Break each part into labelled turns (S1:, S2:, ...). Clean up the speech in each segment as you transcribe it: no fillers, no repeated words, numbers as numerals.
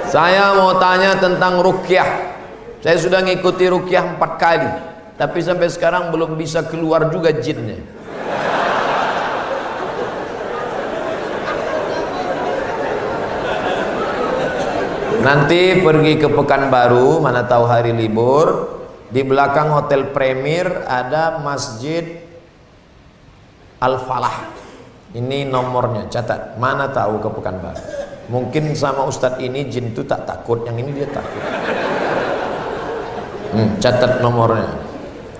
S1: Saya mau tanya tentang ruqyah. Saya sudah ngikuti ruqyah 4 kali, tapi sampai sekarang belum bisa keluar juga jinnya. Nanti pergi ke Pekanbaru, mana tahu hari libur, di belakang Hotel Premier ada Masjid Al-Falah. Ini nomornya, catat. Mana tahu ke Pekanbaru. Mungkin sama Ustadz ini jin itu tak takut, yang ini dia takut. Catat nomornya.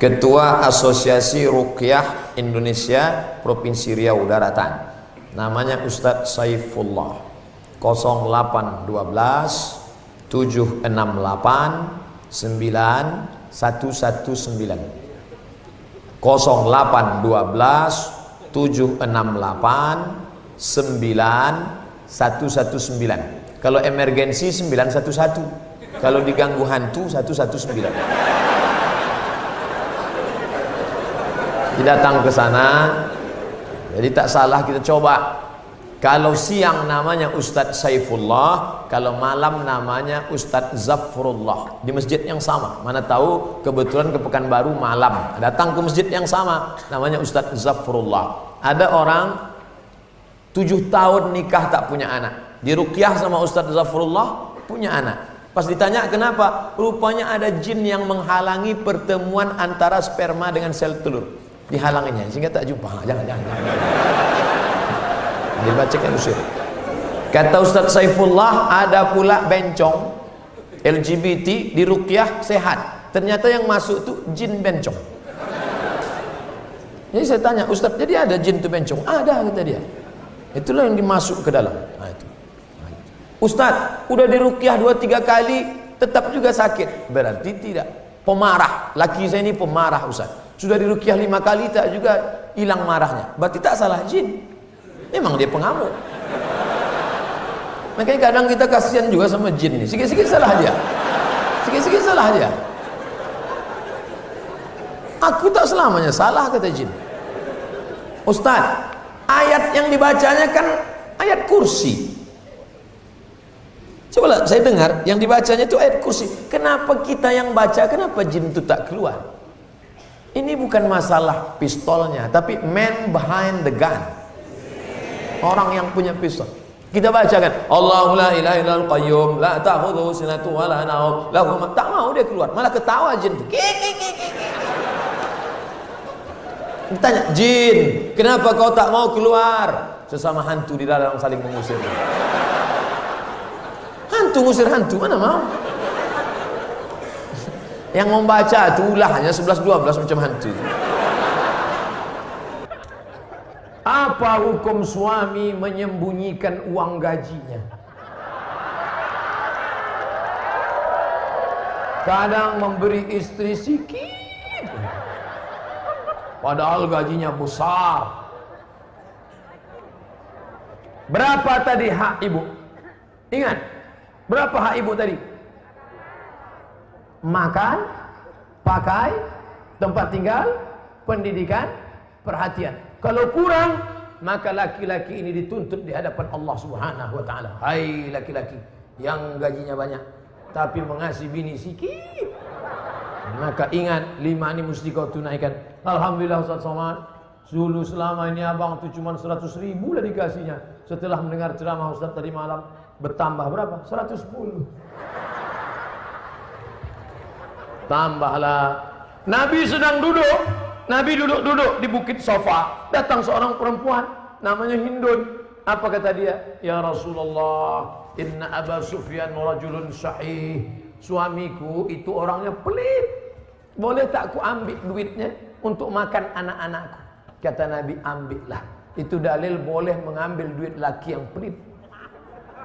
S1: Ketua Asosiasi Ruqyah Indonesia Provinsi Riau Daratan. Namanya Ustadz Saifullah. 0812 768 9119 0812 768 9119. Kalau emergensi 911, kalau diganggu hantu 119. Datang ke sana, jadi tak salah kita coba. Kalau siang namanya Ustadz Saifullah, kalau malam namanya Ustadz Zafrullah, di masjid yang sama. Mana tahu kebetulan ke Pekanbaru malam, datang ke masjid yang sama, namanya Ustadz Zafrullah. Ada orang 7 tahun nikah tak punya anak, diruqyah sama Ustadz Zafrullah, punya anak. Pas ditanya kenapa, rupanya ada jin yang menghalangi pertemuan antara sperma dengan sel telur, dihalanginya sehingga tak jumpa. Jangan. Dibacakan usir. Kata Ustadz Saifullah, ada pula bencong LGBT di ruqyah sehat, ternyata yang masuk tuh jin bencong. Jadi saya tanya, Ustadz, jadi ada jin tuh bencong? Ada, kata dia. Itulah yang dimasuk ke dalam. Itu. Ustadz, udah di ruqyah 2-3 kali tetap juga sakit, berarti tidak pemarah. Laki saya ini pemarah, Ustadz. Sudah di ruqyah 5 kali tak juga hilang marahnya, berarti tak salah jin. Memang dia pengamuk. Makanya kadang kita kasihan juga sama jin nih. Sikit-sikit salah dia. Sikit-sikit salah dia. Aku tak selamanya salah, kata jin. Ustaz, ayat yang dibacanya kan ayat kursi. Coba saya dengar yang dibacanya itu ayat kursi. Kenapa kita yang baca, kenapa jin itu tak keluar? Ini bukan masalah pistolnya, tapi man behind the gun. Orang yang punya pistol. Kita bacakan Allahu la ilaha illal qayyum la ta'khudhuhu sinatun wa la nawm lahu ma, tak mau dia keluar, malah ketawa jin. Ditanya, jin, kenapa kau tak mau keluar? Sesama hantu di dalam saling mengusir. Hantu ngusir hantu, mana mau? Yang membaca itu ulahnya 11-12 macam hantu. Apa hukum suami menyembunyikan uang gajinya? Kadang memberi istri sikit, padahal gajinya besar. Berapa tadi hak ibu? Ingat, berapa hak ibu tadi? Makan, pakai, tempat tinggal, pendidikan, perhatian. Kalau kurang, maka laki-laki ini dituntut di hadapan Allah Subhanahu wa taala. Hai laki-laki yang gajinya banyak tapi mengasihi bini sikit, maka ingat 5 ini mesti kau tunaikan. Alhamdulillah Ustaz Somad, dulu selama ini abang tuh cuma 100.000 lah dikasihnya. Setelah mendengar ceramah Ustaz tadi malam, bertambah berapa? 110. Tambahlah. Nabi sedang duduk. Nabi duduk-duduk di bukit Safa. Datang seorang perempuan namanya Hindun. Apa kata dia? Ya Rasulullah, inna Aba Sufyan rajulun syahih. Suamiku itu orangnya pelit. Boleh tak aku ambil duitnya untuk makan anak-anakku? Kata Nabi, ambillah. Itu dalil boleh mengambil duit laki yang pelit.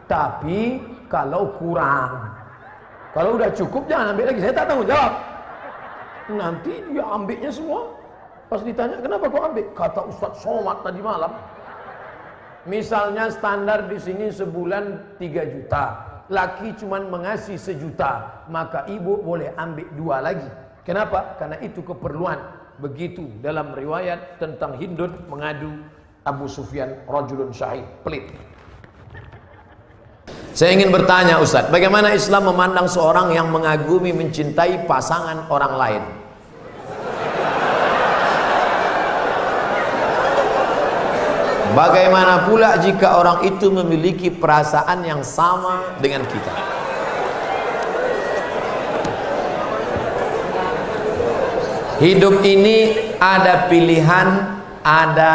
S1: Tapi kalau kurang, kalau udah cukup jangan ambil lagi. Saya tak tanggung jawab. Nanti dia ambilnya semua. Pas ditanya, kenapa kau ambil? Kata Ustaz Somad tadi malam. Misalnya standar di sini sebulan 3 juta. Laki cuman mengasih 1 juta. Maka ibu boleh ambil 2 lagi. Kenapa? Karena itu keperluan. Begitu dalam riwayat tentang Hindun mengadu Abu Sufyan rajulun syahid, pelit. Saya ingin bertanya Ustadz, bagaimana Islam memandang seorang yang mengagumi, mencintai pasangan orang lain? Bagaimana pula jika orang itu memiliki perasaan yang sama dengan kita? Hidup ini ada pilihan, ada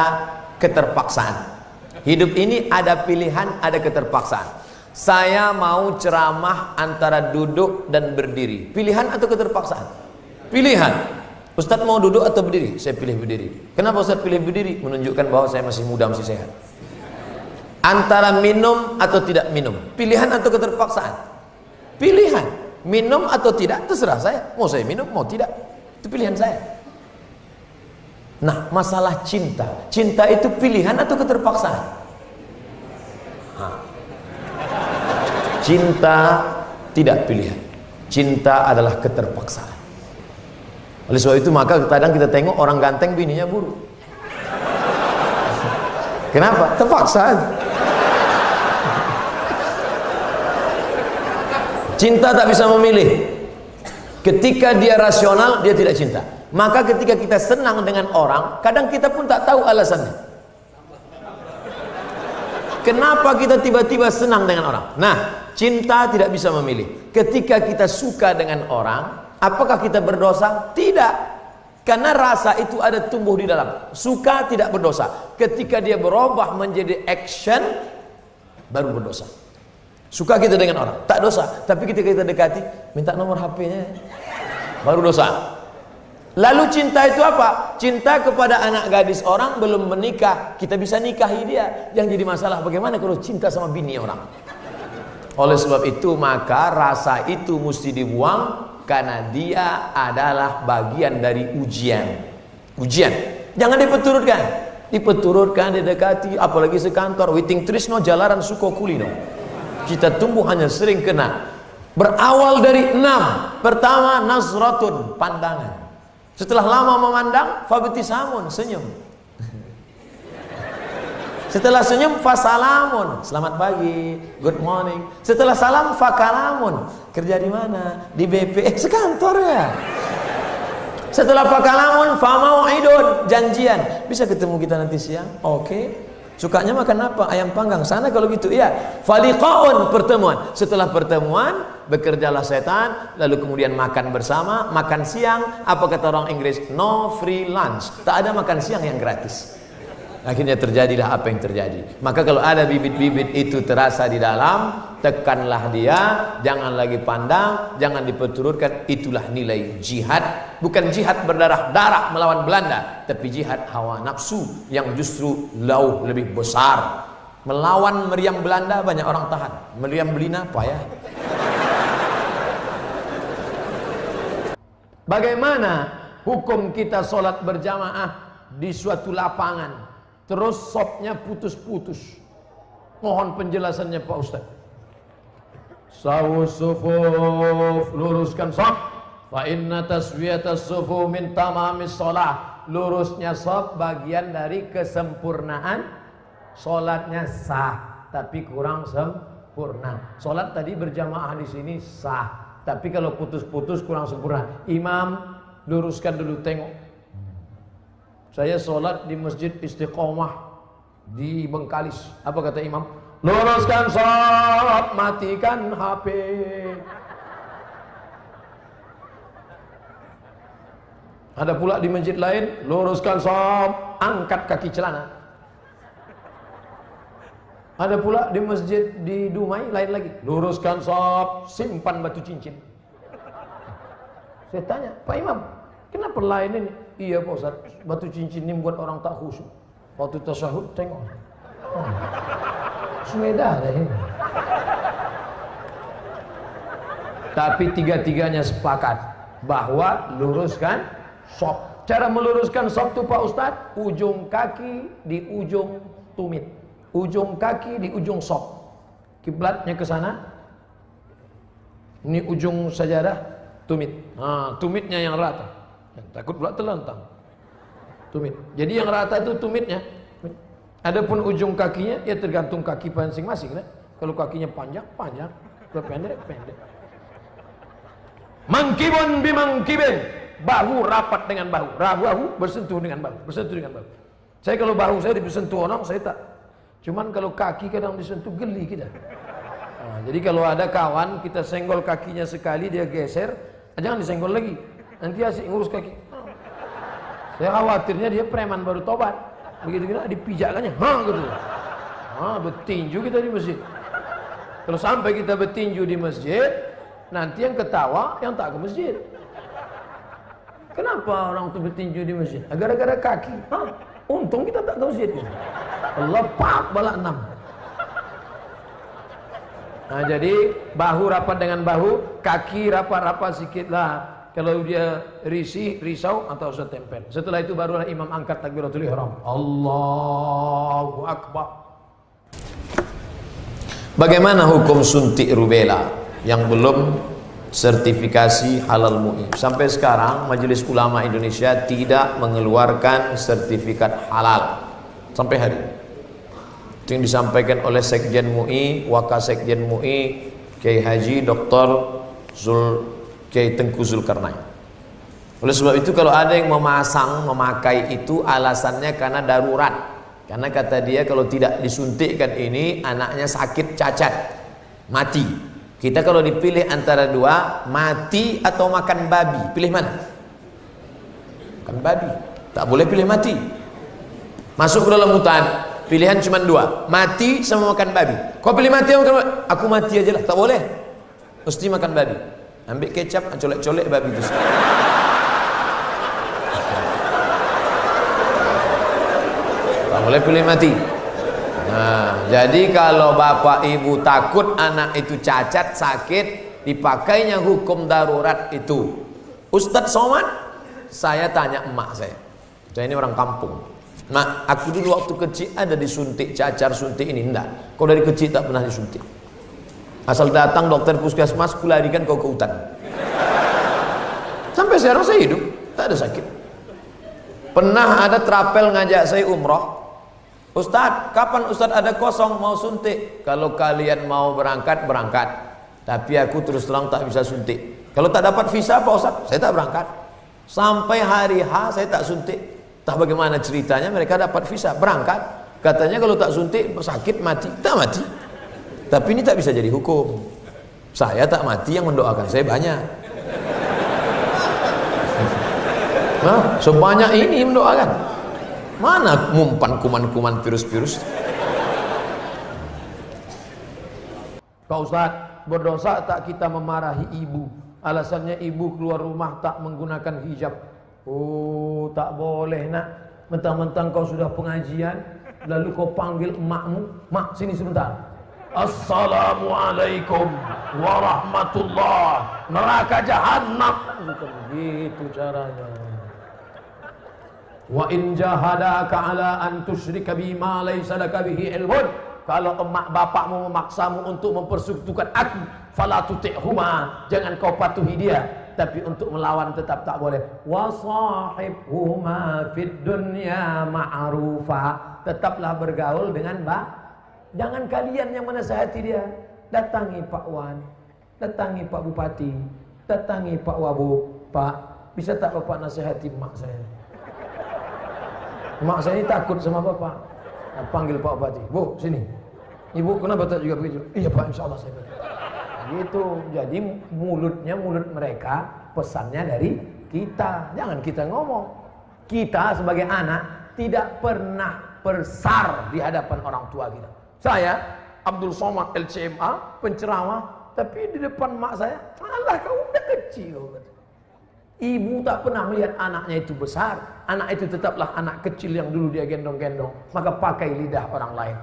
S1: keterpaksaan. Hidup ini ada pilihan, ada keterpaksaan. Saya mau ceramah antara duduk dan berdiri. Pilihan atau keterpaksaan? Pilihan. Ustadz mau duduk atau berdiri? Saya pilih berdiri. Kenapa Ustadz pilih berdiri? Menunjukkan bahwa saya masih muda, masih sehat. Antara minum atau tidak minum, pilihan atau keterpaksaan? Pilihan. Minum atau tidak, terserah saya. Mau saya minum, mau tidak, itu pilihan saya. Nah, masalah cinta. Cinta itu pilihan atau keterpaksaan? Cinta tidak pilihan. Cinta adalah keterpaksaan. Oleh sebab itu maka kadang kita tengok orang ganteng bininya buruk. Kenapa? Terpaksa. Cinta tak bisa memilih. Ketika dia rasional, dia tidak cinta. Maka ketika kita senang dengan orang, kadang kita pun tak tahu alasannya. Kenapa kita tiba-tiba senang dengan orang? Nah, cinta tidak bisa memilih. Ketika kita suka dengan orang, apakah kita berdosa? Tidak. Karena rasa itu ada tumbuh di dalam. Suka tidak berdosa. Ketika dia berubah menjadi action, baru berdosa. Suka kita dengan orang, tak dosa. Tapi ketika kita dekati, minta nomor HP-nya, baru dosa. Lalu cinta itu apa? Cinta kepada anak gadis orang belum menikah, kita bisa nikahi dia. Yang jadi masalah bagaimana kalau cinta sama bini orang? Oleh sebab itu maka rasa itu mesti dibuang, karena dia adalah bagian dari ujian. Ujian. Jangan dipeturutkan. Dipeturutkan, didekati, apalagi sekantor. Witing trisno jalaran suko kulino. Kita tumbuh hanya sering kena. Berawal dari 6. Pertama, nazratun, pandangan. Setelah lama memandang, fabtisamun, senyum. Setelah senyum, fasalamun, selamat pagi, good morning. Setelah salam, fakalamun, kerja di mana? Di BP, sekantor ya. Setelah fakalamun, famau'idun, janjian. Bisa ketemu kita nanti siang? Oke. Sukanya makan apa? Ayam panggang. Sana kalau gitu, iya. Faliqaun, pertemuan. Setelah pertemuan, bekerjalah setan, lalu kemudian makan bersama, makan siang. Apa kata orang Inggris? No free lunch. Tak ada makan siang yang gratis. Akhirnya terjadilah apa yang terjadi. Maka kalau ada bibit-bibit itu terasa di dalam, tekanlah dia, jangan lagi pandang, jangan diperturutkan. Itulah nilai jihad. Bukan jihad berdarah-darah melawan Belanda, tapi jihad hawa nafsu yang justru jauh lebih besar. Melawan meriam Belanda banyak orang tahan, meriam Belina payah. Bagaimana hukum kita sholat berjamaah di suatu lapangan, terus sopnya putus-putus? Mohon penjelasannya Pak Ustaz. Sawus sufuf, luruskan sop. Fa inna taswiyatas sufuf min tamamis sholah. Lurusnya sop bagian dari kesempurnaan. Sholatnya sah, tapi kurang sempurna. Sholat tadi berjamaah di sini sah, tapi kalau putus-putus kurang sempurna. Imam, luruskan dulu, tengok. Saya sholat di Masjid Istiqomah di Bengkalis. Apa kata imam? Luruskan shaf, matikan HP. Ada pula di masjid lain, luruskan shaf, angkat kaki celana. Ada pula di masjid di Dumai lain lagi, luruskan shaf, simpan batu cincin. Saya tanya, Pak Imam, kenapa lain ini? Iya Pak Ustaz, batu cincin ini buat orang tak khusyuk. Waktu tasyahud tengok, sudah deh. Tapi tiga-tiganya sepakat bahwa luruskan shaf. Cara meluruskan shaf itu Pak Ustaz, ujung kaki di ujung tumit, ujung kaki di ujung shaf. Kiblatnya ke sana. Ini ujung sajadah, tumit. Nah, tumitnya yang rata. Takut pula terlentang. Tumit. Jadi yang rata itu tumitnya. Adapun ujung kakinya ya tergantung kaki masing-masing. Kan? Kalau kakinya panjang, panjang. Kalau pendek, pendek. Mangkibun bimangkibin. Bahu rapat dengan bahu. Bahu bersentuh dengan bahu. Bersentuh dengan bahu. Saya kalau bahu saya disentuh orang, saya tak. Cuman kalau kaki kadang disentuh, geli kita. Nah, jadi kalau ada kawan, kita senggol kakinya sekali, dia geser, jangan disenggol lagi. Nanti asik ngurus kaki. Saya khawatirnya dia preman baru tobat. Begitu kita dipijakkannya, gitu. Bertinju kita di masjid. Kalau sampai kita bertinju di masjid, nanti yang ketawa yang tak ke masjid. Kenapa orang itu bertinju di masjid? Gara-gara kaki. Untung kita tak ke masjid. Allah pak balak 6. Nah, jadi bahu rapat dengan bahu, kaki rapat-rapat sedikit lah. Kalau dia risau atau setempel. Setelah itu barulah imam angkat takbiratul ihram. Allahu Akbar. Bagaimana hukum suntik rubella yang belum sertifikasi halal MUI? Sampai sekarang Majelis Ulama Indonesia tidak mengeluarkan sertifikat halal sampai hari ini. Itu yang disampaikan oleh Sekjen MUI, Wakasekjen MUI, Kiai Haji Dr. Kiai Tengku Zulkarnain. Oleh sebab itu kalau ada yang memakai itu alasannya karena darurat. Karena kata dia kalau tidak disuntikkan ini anaknya sakit cacat, mati. Kita kalau dipilih antara dua, mati atau makan babi, pilih mana? Makan babi. Tak boleh pilih mati. Masuk ke dalam hutan, pilihan cuma dua, mati sama makan babi. Kau pilih mati atau makan babi? Aku mati aja lah, tak boleh. Mesti makan babi. Ambil kecap, colek-colek babi itu. Tak boleh pilih mati. Nah, jadi kalau bapak ibu takut anak itu cacat, sakit, dipakainya hukum darurat itu. Ustadz Somad, saya tanya emak saya ini orang kampung. Mak, aku dulu waktu kecil ada disuntik cacar, suntik ini enggak. Kau dari kecil tak pernah disuntik. Asal datang dokter puskesmas, kularikan kau ke hutan. Sampai sekarang saya hidup, tak ada sakit. Pernah ada trapel ngajak saya umroh. Ustadz, kapan Ustadz ada kosong mau suntik? Kalau kalian mau berangkat, berangkat. Tapi aku terus terang tak bisa suntik. Kalau tak dapat visa Pak Ustadz, saya tak berangkat. Sampai hari H saya tak suntik. Tak bagaimana ceritanya mereka dapat visa, berangkat. Katanya kalau tak suntik sakit mati. Tak mati. Tapi ini tak bisa jadi hukum. Saya tak mati, yang mendoakan saya banyak. Nah, sebanyak ini mendoakan. Mana mumpan kuman-kuman virus-virus? Pak Ustadz, berdosa tak kita memarahi ibu? Alasannya ibu keluar rumah tak menggunakan hijab. Oh, tak boleh nak. Mentang-mentang kau sudah pengajian, lalu kau panggil emakmu, mak sini sebentar. Assalamualaikum warahmatullah. Neraka jahanam. Bukan begitu caranya. Wa in jahadaka ala an tusyrika bima laysa laka bihi ilmun. Kalau emak bapakmu memaksamu untuk mempersekutukan aku, fala tuti'huma, jangan kau patuhi dia. Tapi untuk melawan tetap tak boleh. Wa sahibhuma fid dunya ma'rufa, tetaplah bergaul dengan jangan kalian yang menasihati dia. Datangi Pak Wan, datangi Pak Bupati, datangi Pak Wabub. Pak, bisa tak Bapak nasihati emak saya? Mak saya ini takut sama bapak. Nah, panggil Pak Bupati, Bu sini. Ibu kenapa tak juga begitu? Iya Pak, insya Allah saya begitu. Gitu. Jadi mulutnya mulut mereka, pesannya dari kita. Jangan kita ngomong. Kita sebagai anak tidak pernah besar di hadapan orang tua kita. Saya Abdul Somad LCMA, penceramah, tapi di depan mak saya, alah kau udah kecil. Ibu tak pernah melihat anaknya itu besar. Anak itu tetaplah anak kecil yang dulu dia gendong-gendong. Maka pakai lidah orang lain.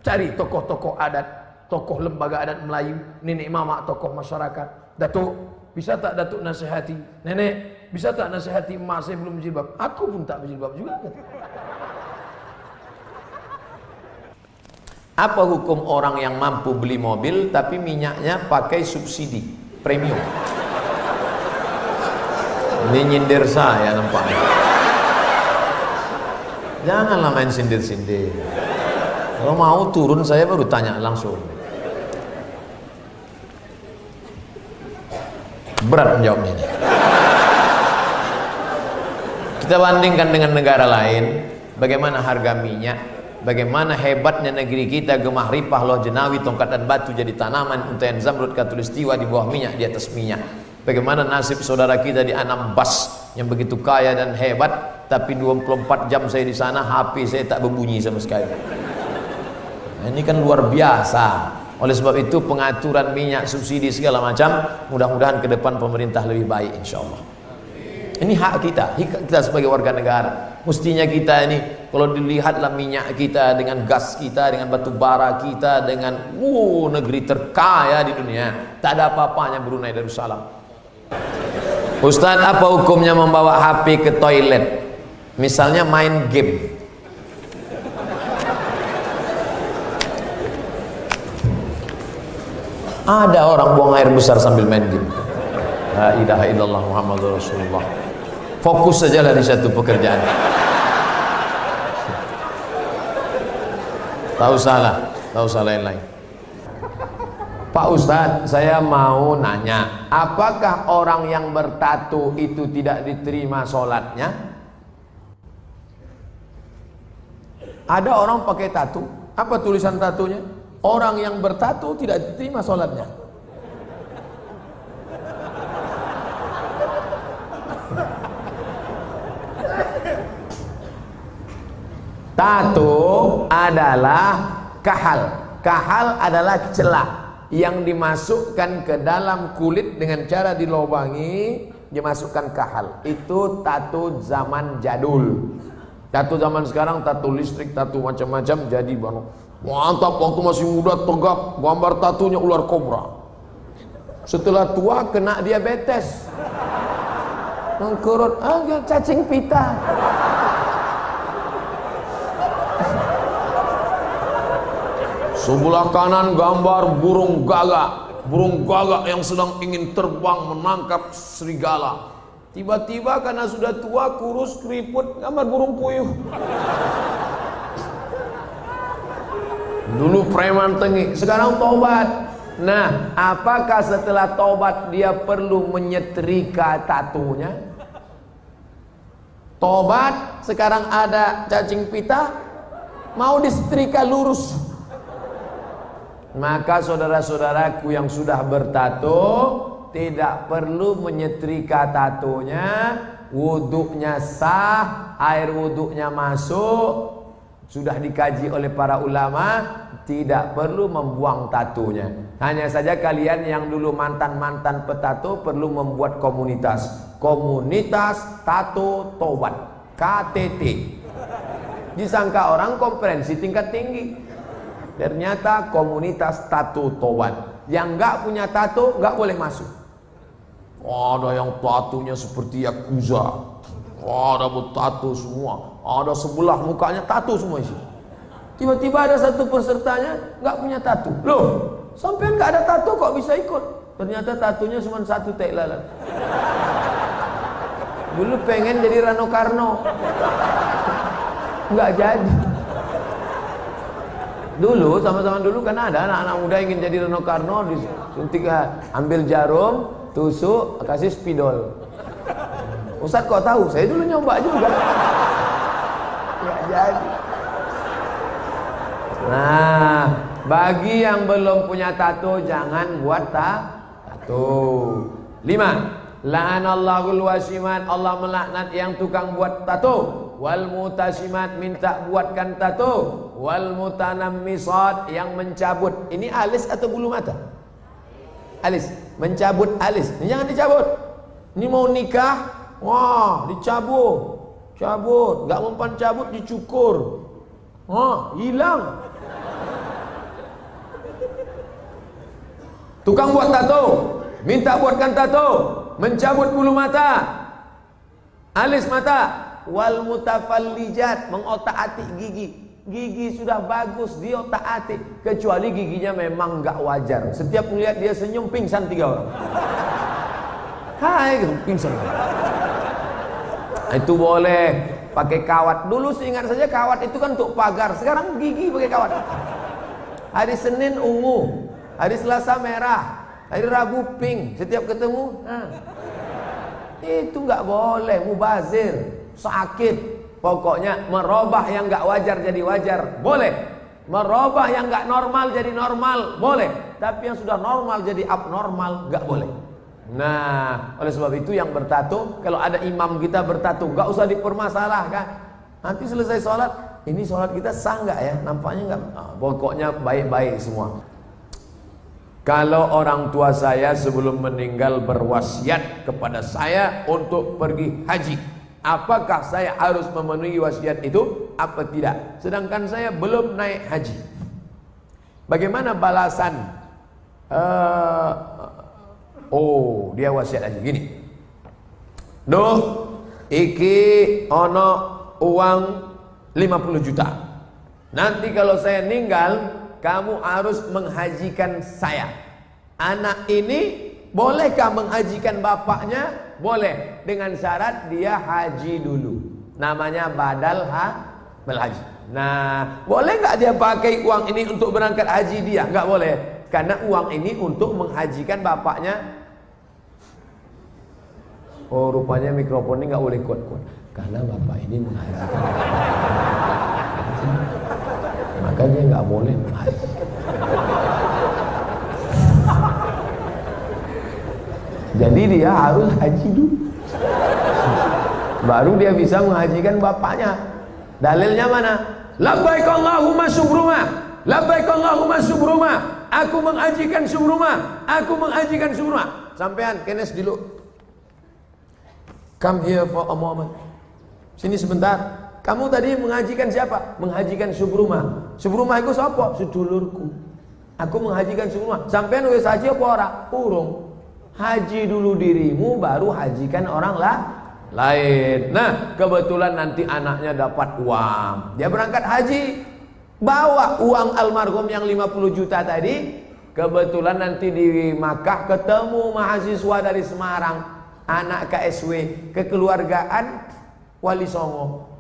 S1: Cari tokoh-tokoh adat, tokoh lembaga adat Melayu, nenek mama, tokoh masyarakat. Datuk, bisa tak Datuk nasihati? Nenek, bisa tak nasihati emak saya belum berjilbab? Aku pun tak berjilbab juga. Apa hukum orang yang mampu beli mobil tapi minyaknya pakai subsidi premium? Ini nyindir saya nampaknya. Janganlah main sindir-sindir. Kalau mau turun saya baru tanya langsung. berat menjawabnya ini. Kita bandingkan dengan negara lain, bagaimana harga minyak, bagaimana hebatnya negeri kita, gemah ripah, loh jenawi, tongkat dan batu jadi tanaman, untayan zamrud, katulistiwa di bawah minyak, di atas minyak. Bagaimana nasib saudara kita di Anambas yang begitu kaya dan hebat, tapi 24 jam saya di sana, HP saya tak berbunyi sama sekali. Nah, ini kan luar biasa. Oleh sebab itu pengaturan minyak, subsidi segala macam, mudah-mudahan ke depan pemerintah lebih baik insyaAllah. Ini hak kita sebagai warga negara. Mestinya kita ini, kalau dilihatlah minyak kita dengan gas kita, dengan batu bara kita, dengan negeri terkaya di dunia, tak ada apa-apanya Brunei Darussalam. Ustaz, apa hukumnya membawa HP ke toilet? Misalnya main game. Ada orang buang air besar sambil main game. La ilaha illallah Muhammadur Rasulullah. Fokus sajalah di satu pekerjaan. Tak usah lain-lain. Pak Ustadz, saya mau nanya, apakah orang yang bertato itu tidak diterima sholatnya? Ada orang pakai tato. Apa tulisan tatonya? Orang yang bertato tidak diterima sholatnya. Tato adalah kahal. Kahal adalah celah yang dimasukkan ke dalam kulit dengan cara dilobangi, dimasukkan kahal. Itu tato zaman jadul. Tato zaman sekarang, tato listrik, tato macam-macam jadi mantap. Waktu masih muda tegap, gambar tatonya ular kobra. Setelah tua kena diabetes, mengkurut, cacing pita. Sebelah kanan gambar burung gagak yang sedang ingin terbang menangkap serigala. Tiba-tiba karena sudah tua, kurus, keriput, gambar burung puyuh. Dulu preman tengik, sekarang tobat. Nah, apakah setelah tobat dia perlu menyetrika tatunya? Tobat, sekarang ada cacing pita, mau disetrika lurus. Maka saudara-saudaraku yang sudah bertato tidak perlu menyetrika tatonya, wuduknya sah, air wuduknya masuk, sudah dikaji oleh para ulama, tidak perlu membuang tatonya. Hanya saja kalian yang dulu mantan-mantan petato perlu membuat komunitas tato tobat, KTT. Disangka orang konferensi tingkat tinggi. Ternyata komunitas tato tobat. Yang nggak punya tato nggak boleh masuk. Ada yang tatonya seperti Yakuza, ada bertato semua, ada sebelah mukanya tato semua isi. Tiba-tiba ada satu pesertanya nggak punya tato. Loh, sampean nggak ada tato kok bisa ikut? Ternyata tatonya cuma satu tai lalat. Dulu pengen jadi Rano Karno, nggak jadi. Dulu sama-sama dulu kan ada anak-anak muda ingin jadi Rano Karno, disuntik, ambil jarum, tusuk, kasih spidol. Ustaz kok tahu? Saya dulu nyoba juga. Nggak jadi. Nah, bagi yang belum punya tato jangan buat tato. 5. La'anallahul wasimat, Allah melaknat yang tukang buat tato. Wal mutasimat, minta buatkan tato. Wal mutanammisat, yang mencabut. Ini alis atau bulu mata? Alis, mencabut alis. Ini jangan dicabut. Ini mau nikah, wah cabut, gak mempan cabut dicukur, hilang. Tukang buat tato, minta buatkan tato, mencabut bulu mata, alis mata. Wal mutafallijat, mengotak-atik gigi sudah bagus diotak-atik, kecuali giginya memang gak wajar. Setiap melihat dia senyum pingsan 3 orang. Hai, pingsan. Itu boleh pakai kawat. Dulu seingat saja kawat itu kan untuk pagar, sekarang gigi pakai kawat. Hari Senin ungu, hari Selasa merah, Hari Rabu pink setiap ketemu. Itu nggak boleh, mubazir, sakit. Pokoknya merubah yang nggak wajar jadi wajar, boleh. Merubah yang nggak normal jadi normal, boleh. Tapi yang sudah normal jadi abnormal, nggak boleh. Nah, oleh sebab itu yang bertato, kalau ada imam kita bertato, nggak usah dipermasalahkan. Nanti selesai sholat, ini sholat kita sah nggak ya? Nampaknya nggak. Pokoknya baik-baik semua. Kalau orang tua saya sebelum meninggal berwasiat kepada saya untuk pergi haji, apakah saya harus memenuhi wasiat itu apa tidak? Sedangkan saya belum naik haji. Bagaimana balasan? Dia wasiat haji gini. Duh, iki ono uang 50 juta. Nanti kalau saya meninggal, kamu harus menghajikan saya. Anak ini bolehkah menghajikan bapaknya? Boleh, dengan syarat dia haji dulu. Namanya badal haji. Nah, boleh nggak dia pakai uang ini untuk berangkat haji dia? Nggak boleh, karena uang ini untuk menghajikan bapaknya. Oh, rupanya mikrofon ini nggak boleh kuat-kuat, karena bapak ini menghajikan makanya nggak boleh menghaji. Jadi dia harus haji dulu, baru dia bisa menghajikan bapaknya. Dalilnya mana? Labbaik Allahumma subruma, labbaik Allahumma subruma. Aku menghajikan subruma, aku menghajikan subruma. Sampean kenes dulu. Come here for a moment. Sini sebentar. Kamu tadi menghajikan siapa? Menghajikan Subruma. Subruma itu siapa? Sedulurku. Aku menghajikan Subruma. Sampean wis haji apa ora? Urung. Haji dulu dirimu, baru hajikan orang lain. Nah, kebetulan nanti anaknya dapat uang, dia berangkat haji, bawa uang almarhum yang 50 juta tadi. Kebetulan nanti di Makkah ketemu mahasiswa dari Semarang, anak KSW, kekeluargaan Wali Songo.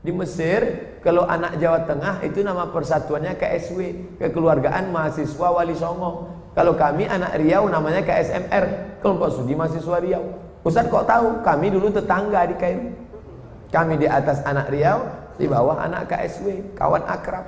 S1: Di Mesir, kalau anak Jawa Tengah itu nama persatuannya KSW, kekeluargaan mahasiswa Wali Songo. Kalau kami anak Riau namanya KSMR, kelompok studi mahasiswa Riau. Ustaz kok tahu? Kami dulu tetangga di Kairo. Kami di atas anak Riau, di bawah anak KSW, kawan akrab.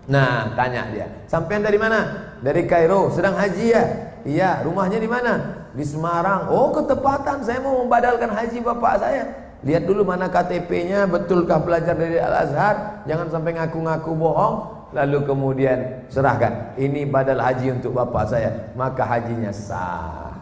S1: Nah, tanya dia, sampean dari mana? Dari Kairo, sedang haji ya? Iya, rumahnya di mana? Di Semarang. Oh, ketepatan, saya mau membadalkan haji bapak saya. Lihat dulu mana KTP-nya, betulkah belajar dari Al-Azhar? Jangan sampai ngaku-ngaku bohong. Lalu kemudian serahkan, ini badal haji untuk bapak saya. Maka hajinya sah.